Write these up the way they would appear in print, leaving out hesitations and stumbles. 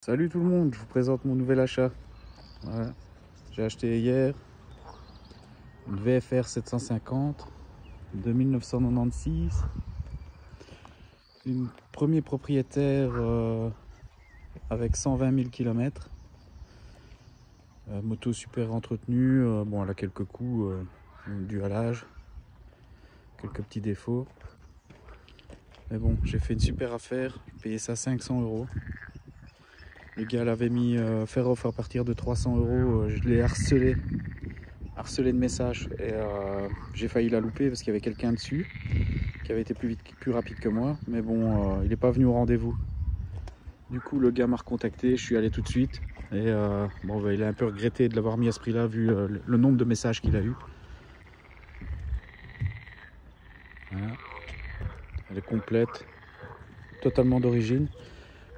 Salut tout le monde, je vous présente mon nouvel achat. Voilà. J'ai acheté hier une VFR 750 de 1996. Une premier propriétaire avec 120 000 km. Moto super entretenue. Bon, elle a quelques coups dus à l'âge, quelques petits défauts. Mais bon, j'ai fait une super affaire. J'ai payé ça 500 €. Le gars l'avait mis faire offre à partir de 300 €. Je l'ai harcelé de messages et j'ai failli la louper parce qu'il y avait quelqu'un dessus qui avait été plus rapide que moi, mais bon, il n'est pas venu au rendez-vous. Du coup, le gars m'a recontacté, je suis allé tout de suite et bon, bah, il a un peu regretté de l'avoir mis à ce prix-là vu le nombre de messages qu'il a eu. Voilà. Elle est complète, totalement d'origine.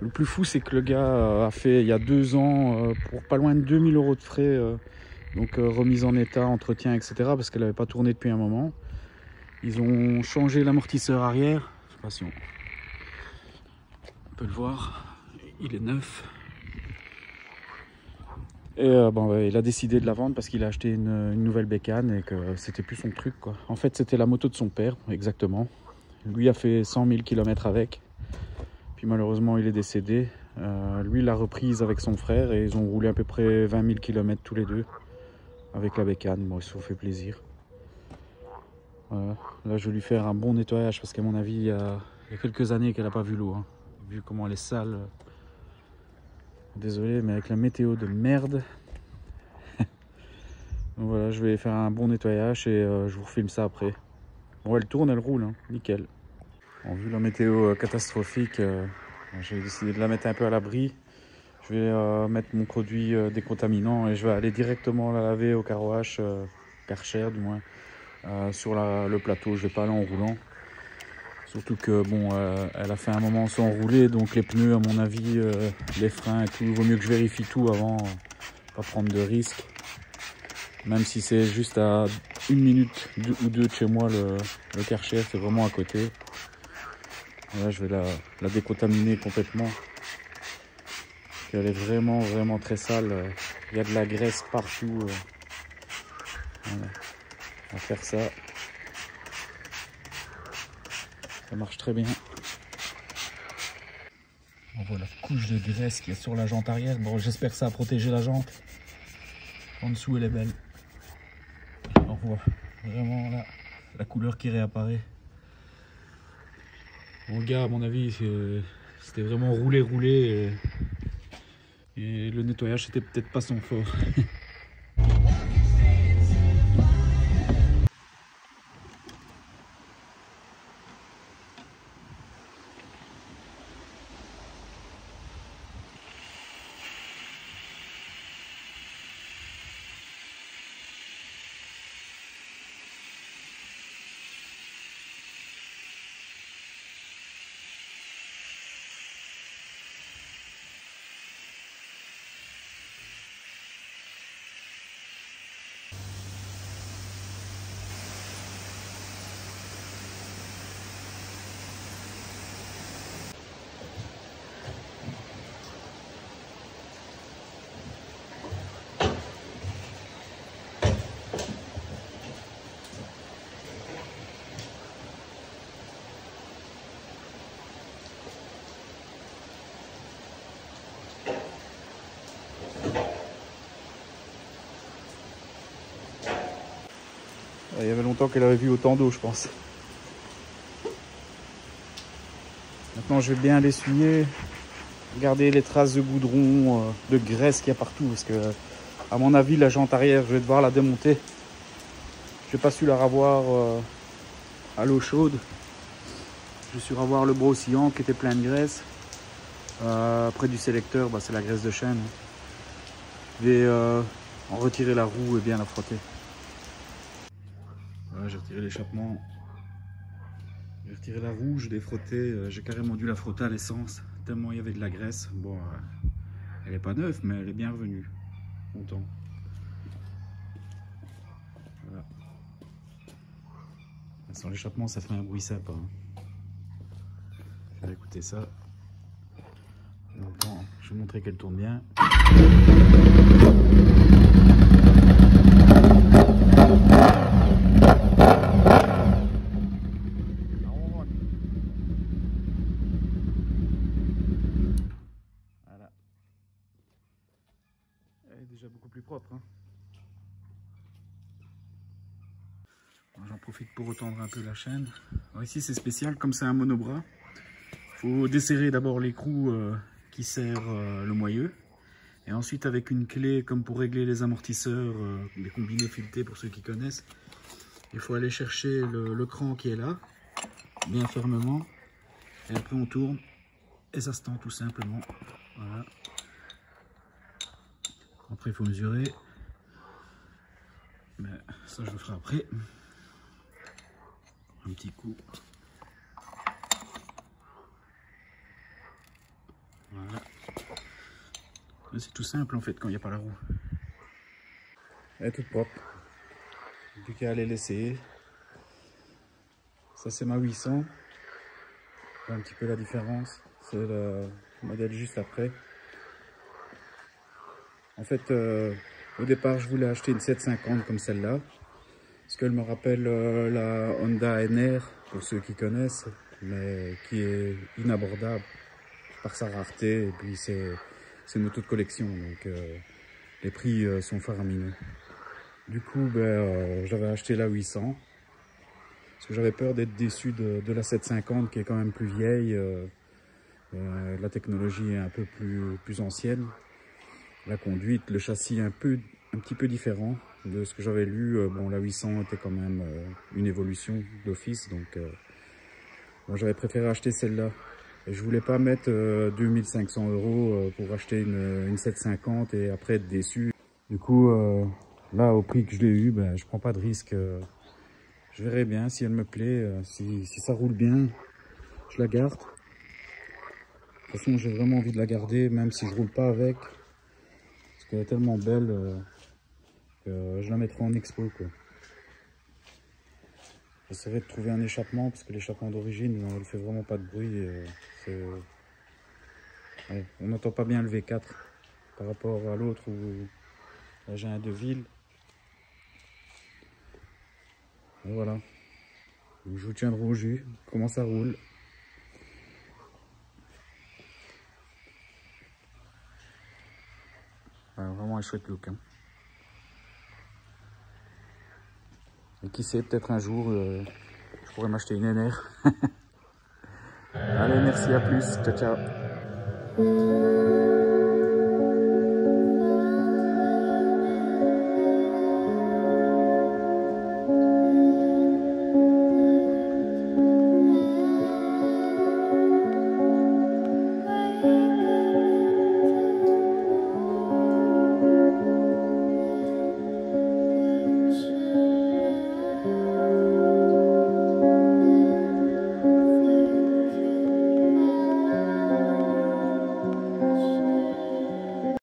Le plus fou, c'est que le gars a fait il y a 2 ans pour pas loin de 2000 € de frais, donc remise en état, entretien, etc. parce qu'elle n'avait pas tourné depuis un moment. Ils ont changé l'amortisseur arrière. Je sais pas si on peut le voir. Il est neuf. Et bon, ouais, il a décidé de la vendre parce qu'il a acheté une nouvelle bécane et que c'était plus son truc, quoi. En fait, c'était la moto de son père, exactement. Lui a fait 100 000 km avec. Puis malheureusement, il est décédé. Lui, il l'a reprise avec son frère et ils ont roulé à peu près 20 000 km tous les deux avec la bécane. Bon, ils se sont fait plaisir. Voilà. Là, je vais lui faire un bon nettoyage parce qu'à mon avis, il y a quelques années qu'elle n'a pas vu l'eau, hein. Vu comment elle est sale. Désolé, mais avec la météo de merde. Donc voilà, je vais faire un bon nettoyage et je vous refilme ça après. Bon, elle tourne, elle roule, hein, nickel. Bon, vu la météo catastrophique, j'ai décidé de la mettre un peu à l'abri. Je vais mettre mon produit décontaminant et je vais aller directement la laver au car wash, Karcher du moins, sur le plateau. Je vais pas aller en roulant. Surtout que bon, elle a fait un moment sans rouler, donc les pneus, à mon avis, les freins et tout, il vaut mieux que je vérifie tout avant, pas prendre de risques. Même si c'est juste à 1 minute ou 2 de chez moi, le Karcher, c'est vraiment à côté. Là, je vais la décontaminer complètement. Elle est vraiment très sale. Il y a de la graisse partout. Voilà. On va faire ça. Ça marche très bien. On voit la couche de graisse qu'il y a sur la jante arrière. Bon, j'espère que ça a protégé la jante. En dessous, elle est belle. On voit vraiment là la couleur qui réapparaît. Bon, le gars, à mon avis, c'était vraiment roulé. Et le nettoyage, c'était peut-être pas son fort. Il y avait longtemps qu'elle avait vu autant d'eau, je pense. Maintenant, je vais bien l'essuyer. Regarder les traces de goudron, de graisse qu'il y a partout. Parce que, à mon avis, la jante arrière, je vais devoir la démonter. Je n'ai pas su la ravoir à l'eau chaude. Je suis ravoir le brossillon qui était plein de graisse. Près du sélecteur, bah, c'est la graisse de chêne. Je vais en retirer la roue et bien la frotter. Voilà, j'ai retiré l'échappement. J'ai retiré la roue, je l'ai frottée. J'ai carrément dû la frotter à l'essence, tellement il y avait de la graisse. Bon, elle n'est pas neuve, mais elle est bien revenue. Content. Voilà. Sans l'échappement, ça fait un bruit sympa, hein. Je vais écouter ça. Donc bon, je vais vous montrer qu'elle tourne bien. Voilà. Elle est déjà beaucoup plus propre, hein. J'en profite pour retendre un peu la chaîne. Alors ici c'est spécial, comme c'est un monobras, il faut desserrer d'abord l'écrou qui serre le moyeu. Et ensuite avec une clé comme pour régler les amortisseurs, les combinés filetés pour ceux qui connaissent, il faut aller chercher le cran qui est là, bien fermement. Et après on tourne et ça se tend tout simplement. Voilà. Après il faut mesurer. Mais ça je le ferai après. Un petit coup. Voilà. C'est tout simple en fait quand il n'y a pas la roue. Elle est toute propre. Plus qu'à les laisser. Ça c'est ma 800. Un petit peu la différence. C'est le modèle juste après. En fait, au départ je voulais acheter une 750 comme celle-là. Parce qu'elle me rappelle la Honda NR, pour ceux qui connaissent, mais qui est inabordable par sa rareté. Et puis c'est une moto de collection, donc les prix sont faramineux. Du coup, j'avais acheté la 800, parce que j'avais peur d'être déçu de la 750, qui est quand même plus vieille. La technologie est un peu plus ancienne. La conduite, le châssis un petit peu différent de ce que j'avais lu. Bon, la 800 était quand même une évolution d'office, donc bon, j'avais préféré acheter celle-là. Et je voulais pas mettre 2500 € pour acheter une 750 et après être déçu. Du coup, là, au prix que je l'ai eu, je prends pas de risque. Je verrai bien si elle me plaît, si ça roule bien, je la garde. De toute façon, j'ai vraiment envie de la garder, même si je roule pas avec. Parce qu'elle est tellement belle que je la mettrai en expo, quoi. J'essaierai de trouver un échappement, parce que l'échappement d'origine, elle fait vraiment pas de bruit. Ouais, on n'entend pas bien le V4 par rapport à l'autre où là j'ai un de ville. Et voilà. Donc, je vous tiendrai au jus, comment ça roule. Ouais, vraiment un chouette look, hein. Et qui sait, peut-être un jour, je pourrais m'acheter une NR. Allez, merci, à plus. Ciao, ciao.